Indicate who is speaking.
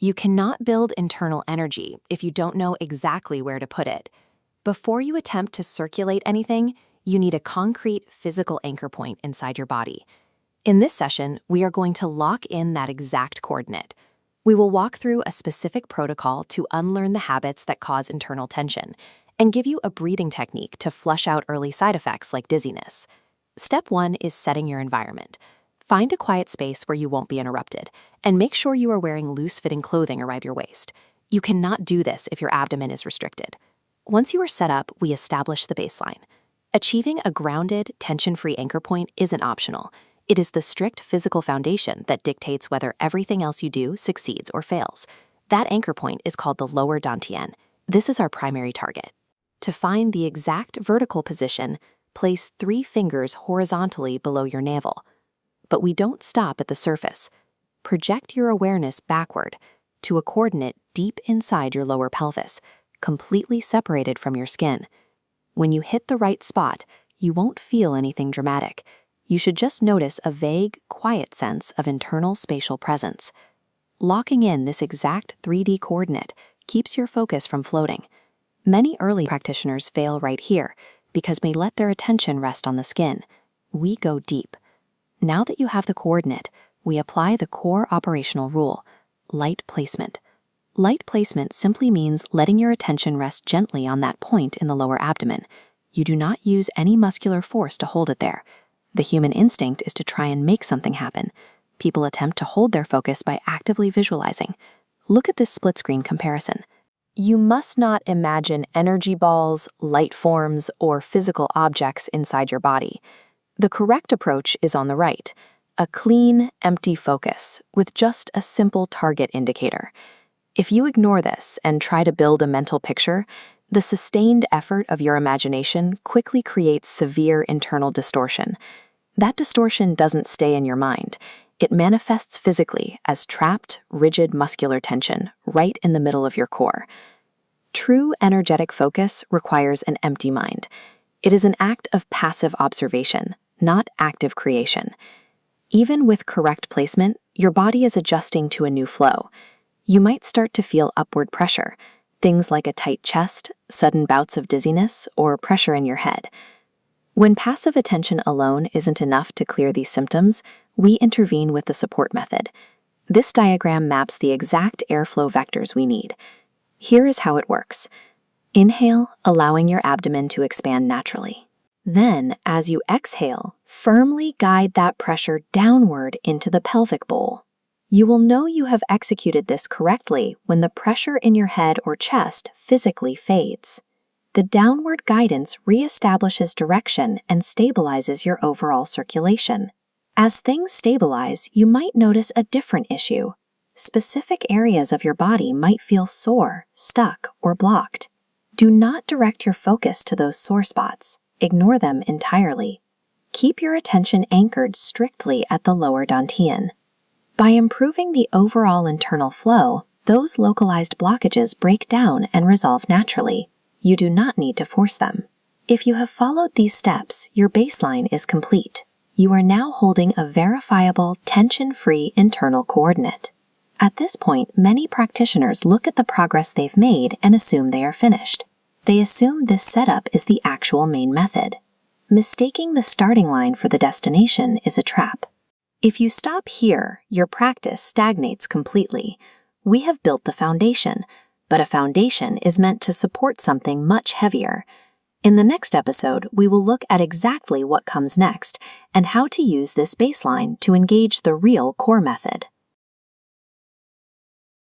Speaker 1: You cannot build internal energy if you don't know exactly where to put it. Before you attempt to circulate anything, you need a concrete physical anchor point inside your body. In this session, we are going to lock in that exact coordinate. We will walk through a specific protocol to unlearn the habits that cause internal tension and give you a breathing technique to flush out early side effects like dizziness. Step 1 is setting your environment. Find a quiet space where you won't be interrupted, and make sure you are wearing loose-fitting clothing around your waist. You cannot do this if your abdomen is restricted. Once you are set up, we establish the baseline. Achieving a grounded, tension-free anchor point isn't optional. It is the strict physical foundation that dictates whether everything else you do succeeds or fails. That anchor point is called the lower Dantian. This is our primary target. To find the exact vertical position, place 3 fingers horizontally below your navel. But we don't stop at the surface. Project your awareness backward to a coordinate deep inside your lower pelvis, completely separated from your skin. When you hit the right spot, you won't feel anything dramatic. You should just notice a vague, quiet sense of internal spatial presence. Locking in this exact 3D coordinate keeps your focus from floating. Many early practitioners fail right here because they let their attention rest on the skin. We go deep. Now that you have the coordinate, we apply the core operational rule, light placement. Light placement simply means letting your attention rest gently on that point in the lower abdomen. You do not use any muscular force to hold it there. The human instinct is to try and make something happen. People attempt to hold their focus by actively visualizing. Look at this split screen comparison. You must not imagine energy balls, light forms, or physical objects inside your body. The correct approach is on the right, a clean, empty focus with just a simple target indicator. If you ignore this and try to build a mental picture, the sustained effort of your imagination quickly creates severe internal distortion. That distortion doesn't stay in your mind. It manifests physically as trapped, rigid muscular tension right in the middle of your core. True energetic focus requires an empty mind. It is an act of passive observation, not active creation. Even with correct placement, your body is adjusting to a new flow. You might start to feel upward pressure, things like a tight chest, sudden bouts of dizziness, or pressure in your head. When passive attention alone isn't enough to clear these symptoms, we intervene with the support method. This diagram maps the exact airflow vectors we need. Here is how it works. Inhale, allowing your abdomen to expand naturally. Then, as you exhale, firmly guide that pressure downward into the pelvic bowl. You will know you have executed this correctly when the pressure in your head or chest physically fades. The downward guidance reestablishes direction and stabilizes your overall circulation. As things stabilize, you might notice a different issue. Specific areas of your body might feel sore, stuck, or blocked. Do not direct your focus to those sore spots. Ignore them entirely. Keep your attention anchored strictly at the lower Dantian. By improving the overall internal flow, those localized blockages break down and resolve naturally. You do not need to force them. If you have followed these steps, your baseline is complete. You are now holding a verifiable, tension-free internal coordinate. At this point, many practitioners look at the progress they've made and assume they are finished. They assume this setup is the actual main method. Mistaking the starting line for the destination is a trap. If you stop here, your practice stagnates completely. We have built the foundation, but a foundation is meant to support something much heavier. In the next episode, we will look at exactly what comes next and how to use this baseline to engage the real core method.